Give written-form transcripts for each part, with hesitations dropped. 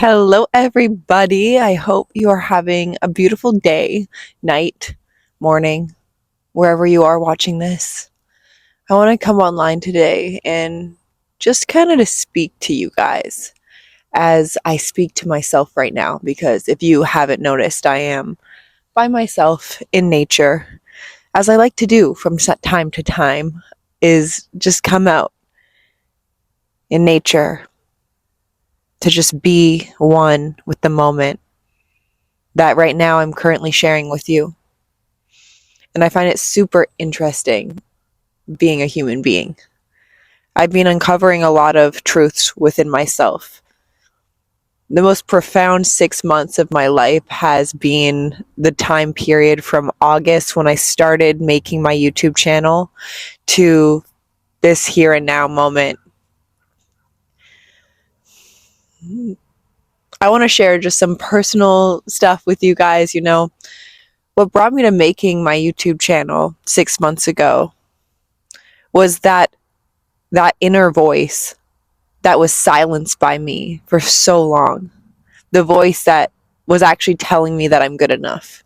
Hello, everybody. I hope you are having a beautiful day, night, morning, wherever you are watching this. I want to come online today and just kind of to speak to you guys as I speak to myself right now, because if you haven't noticed, I am by myself in nature, as I like to do from time to time, is just come out in nature to just be one with the moment that right now I'm currently sharing with you. And I find it super interesting being a human being. I've been uncovering a lot of truths within myself. The most profound 6 months of my life has been the time period from August when I started making my YouTube channel to this here and now moment. I want to share just some personal stuff with you guys. What brought me to making my YouTube channel 6 months ago was that inner voice that was silenced by me for so long. The voice that was actually telling me that I'm good enough.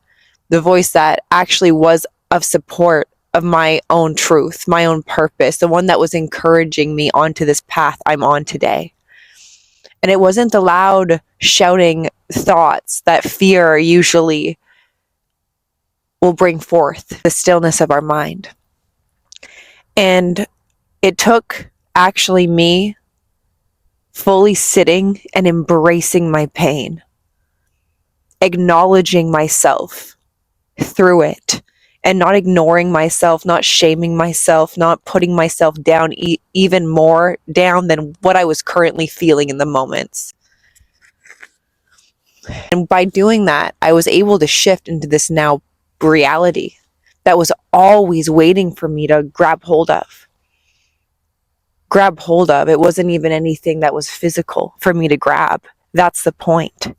The voice that actually was of support of my own truth, my own purpose, the one that was encouraging me onto this path I'm on today. And it wasn't the loud shouting thoughts that fear usually will bring forth, the stillness of our mind. And it took actually me fully sitting and embracing my pain, acknowledging myself through it, and not ignoring myself, not shaming myself, not putting myself down even more down than what I was currently feeling in the moments. And by doing that, I was able to shift into this now reality that was always waiting for me to grab hold of. It wasn't even anything that was physical for me to grab. That's the point.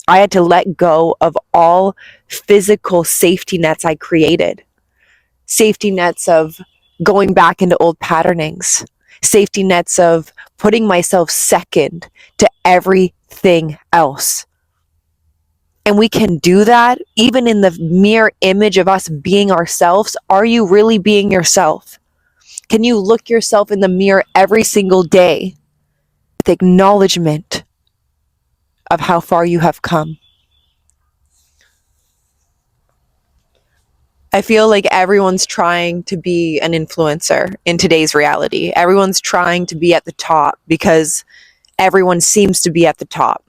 I had to let go of all physical safety nets I created. Safety nets of going back into old patternings. Safety nets of putting myself second to everything else. And we can do that even in the mere image of us being ourselves. Are you really being yourself? Can you look yourself in the mirror every single day with acknowledgement of how far you have come? I feel like everyone's trying to be an influencer in today's reality. Everyone's trying to be at the top because everyone seems to be at the top.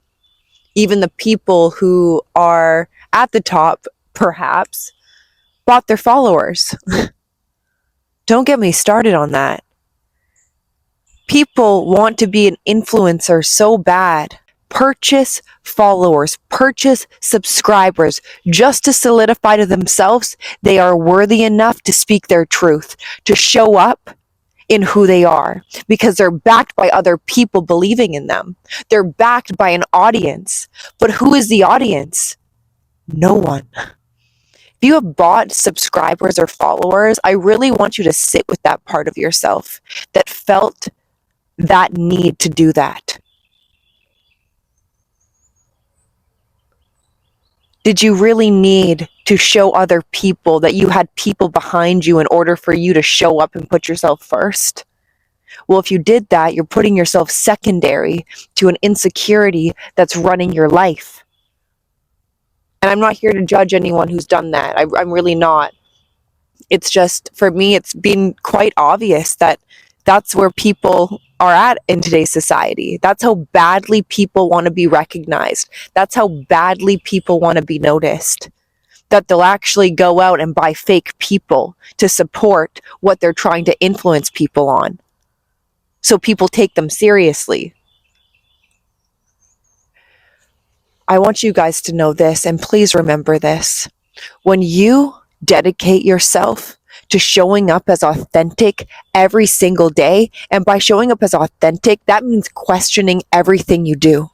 Even the people who are at the top, perhaps, bought their followers. Don't get me started on that. People want to be an influencer so bad. Purchase followers, purchase subscribers, just to solidify to themselves they are worthy enough to speak their truth, to show up in who they are, because they're backed by other people believing in them. They're backed by an audience. But who is the audience? No one. If you have bought subscribers or followers, I really want you to sit with that part of yourself that felt that need to do that. Did you really need to show other people that you had people behind you in order for you to show up and put yourself first? Well, if you did that, you're putting yourself secondary to an insecurity that's running your life. And I'm not here to judge anyone who's done that. I'm really not. It's just, for me, it's been quite obvious that that's where people are at in today's society. That's how badly people want to be recognized. That's how badly people want to be noticed. That they'll actually go out and buy fake people to support what they're trying to influence people on. So people take them seriously. I want you guys to know this, and please remember this. When you dedicate yourself to showing up as authentic every single day, and by showing up as authentic, that means questioning everything you do.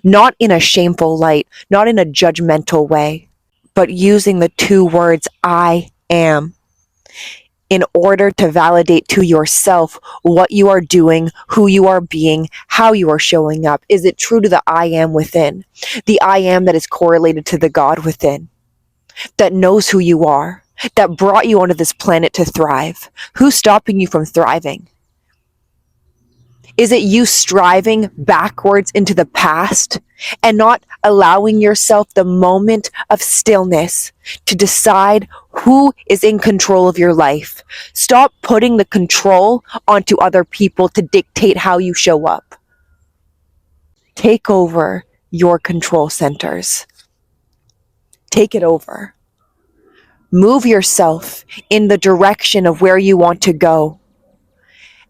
Not in a shameful light, not in a judgmental way, but using the two words, I am. in order to validate to yourself what you are doing, who you are being, how you are showing up. Is it true to the I am within? The I am that is correlated to the God within, that knows who you are, that brought you onto this planet to thrive. Who's stopping you from thriving? Is it you striving backwards into the past and not allowing yourself the moment of stillness to decide who is in control of your life? Stop putting the control onto other people to dictate how you show up. Take over your control centers. Take it over. Move yourself in the direction of where you want to go.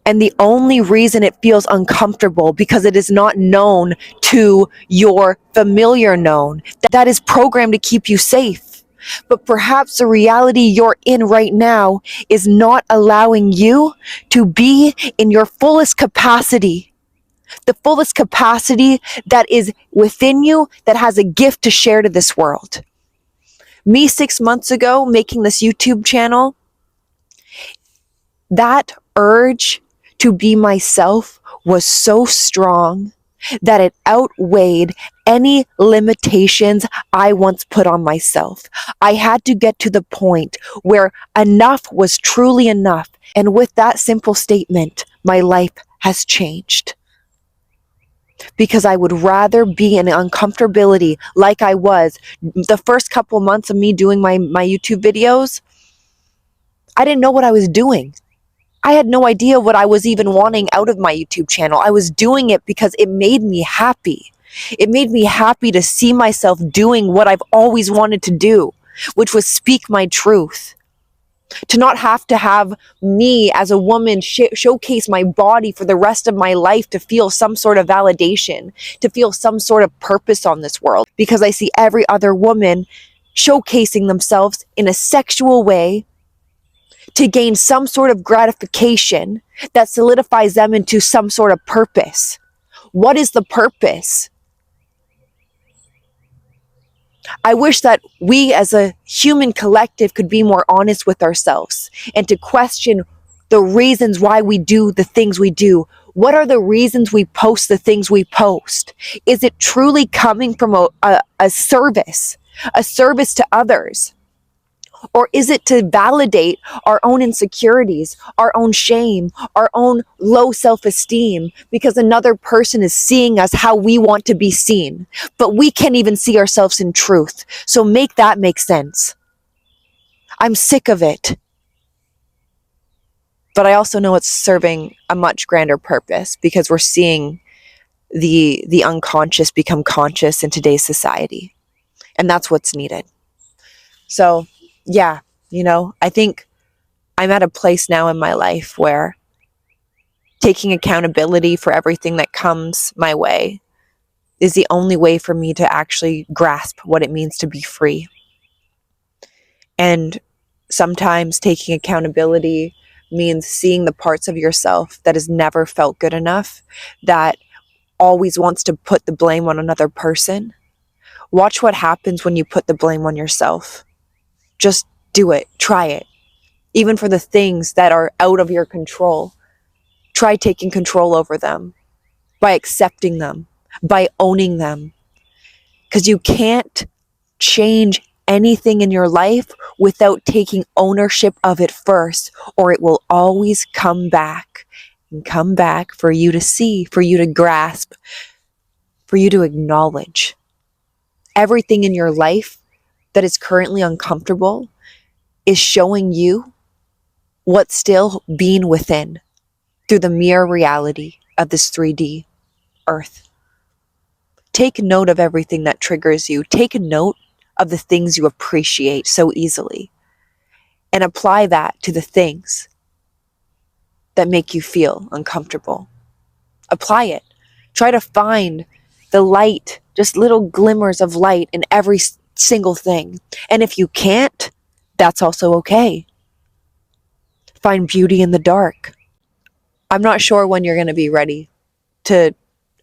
And the only reason it feels uncomfortable because it is not known to your familiar known. That is programmed to keep you safe. But perhaps the reality you're in right now is not allowing you to be in your fullest capacity. The fullest capacity that is within you, that has a gift to share to this world. Me 6 months ago, making this YouTube channel, that urge to be myself was so strong that it outweighed any limitations I once put on myself. I had to get to the point where enough was truly enough. And with that simple statement, my life has changed. Because I would rather be in uncomfortability like I was the first couple months of me doing my YouTube videos. I didn't know what I was doing. I had no idea what I was even wanting out of my YouTube channel. I was doing it because it made me happy. It made me happy to see myself doing what I've always wanted to do, which was speak my truth. To not have to have me as a woman showcase my body for the rest of my life to feel some sort of validation, to feel some sort of purpose on this world. Because I see every other woman showcasing themselves in a sexual way to gain some sort of gratification that solidifies them into some sort of purpose. What is the purpose? I wish that we as a human collective could be more honest with ourselves and to question the reasons why we do the things we do. What are the reasons we post the things we post? Is it truly coming from a service to others? Or is it to validate our own insecurities, our own shame, our own low self-esteem because another person is seeing us how we want to be seen, but we can't even see ourselves in truth? So make that make sense. I'm sick of it. But I also know it's serving a much grander purpose because we're seeing the unconscious become conscious in today's society. And that's what's needed. So yeah, I think I'm at a place now in my life where taking accountability for everything that comes my way is the only way for me to actually grasp what it means to be free. And sometimes taking accountability means seeing the parts of yourself that has never felt good enough, that always wants to put the blame on another person. Watch what happens when you put the blame on yourself. Just do it. Try it. Even for the things that are out of your control. Try taking control over them by accepting them, by owning them. Because you can't change anything in your life without taking ownership of it first, or it will always come back and come back for you to see, for you to grasp, for you to acknowledge. Everything in your life that is currently uncomfortable is showing you what's still being within through the mere reality of this 3D earth. Take note of everything that triggers you. Take a note of the things you appreciate so easily and apply that to the things that make you feel uncomfortable. Apply it. Try to find the light, just little glimmers of light in every single thing. And if you can't, that's also okay. Find beauty in the dark. I'm not sure when you're going to be ready to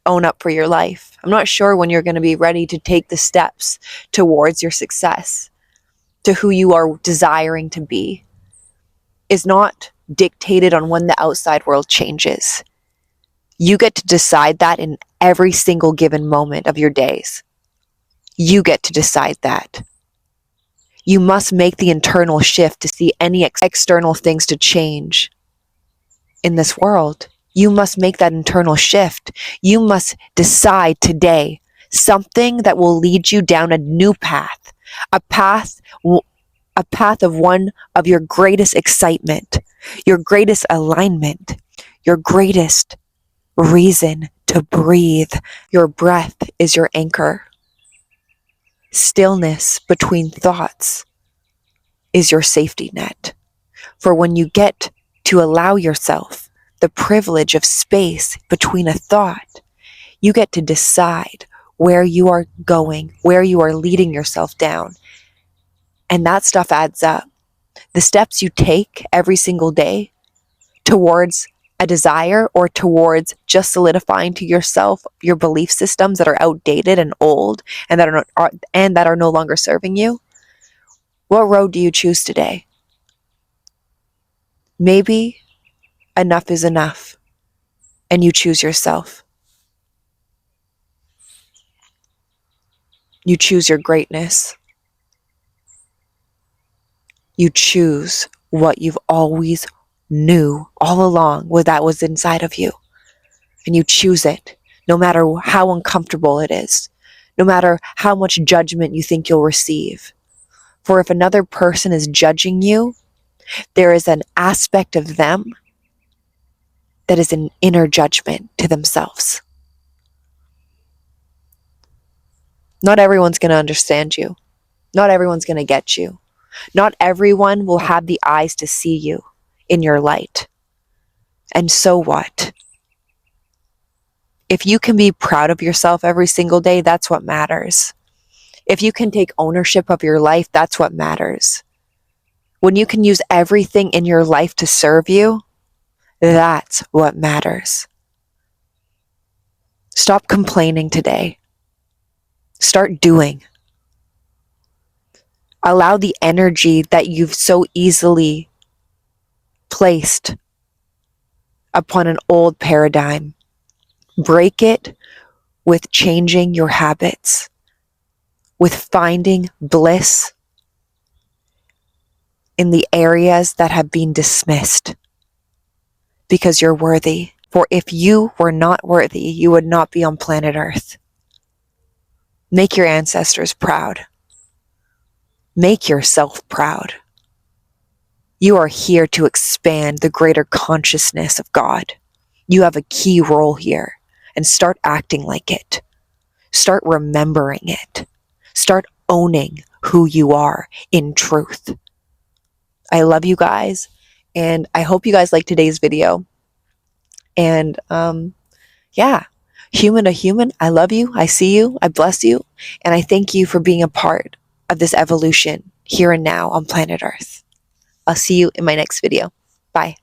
own up for your life. I'm not sure when you're going to be ready to take the steps towards your success, to who you are desiring to be. is not dictated on when the outside world changes. You get to decide that in every single given moment of your days. You get to decide that. You must make the internal shift to see any external things to change in this world. You must make that internal shift. You must decide today something that will lead you down a new path, a path of one of your greatest excitement, your greatest alignment, your greatest reason to breathe. Your breath is your anchor. Stillness between thoughts is your safety net. For when you get to allow yourself the privilege of space between a thought, you get to decide where you are going, where you are leading yourself down. And that stuff adds up. The steps you take every single day towards a desire or towards just solidifying to yourself your belief systems that are outdated and old and that are no longer serving you. What road do you choose today? Maybe enough is enough and you choose yourself. You choose your greatness. You choose what you've always knew all along, what that was inside of you. And you choose it, no matter how uncomfortable it is, no matter how much judgment you think you'll receive. For if another person is judging you, there is an aspect of them that is an inner judgment to themselves. Not everyone's going to understand you. Not everyone's going to get you. Not everyone will have the eyes to see you in your light. And so what? If you can be proud of yourself every single day, that's what matters. If you can take ownership of your life, that's what matters. When you can use everything in your life to serve you, that's what matters. Stop complaining today. Start doing. Allow the energy that you've so easily placed upon an old paradigm. Break it with changing your habits, with finding bliss in the areas that have been dismissed, because you're worthy. For if you were not worthy, you would not be on planet Earth. Make your ancestors proud. Make yourself proud. You are here to expand the greater consciousness of God. You have a key role here, and start acting like it. Start remembering it. Start owning who you are in truth. I love you guys, and I hope you guys liked today's video. And yeah, human to human, I love you, I see you, I bless you, and I thank you for being a part of this evolution here and now on planet Earth. I'll see you in my next video. Bye.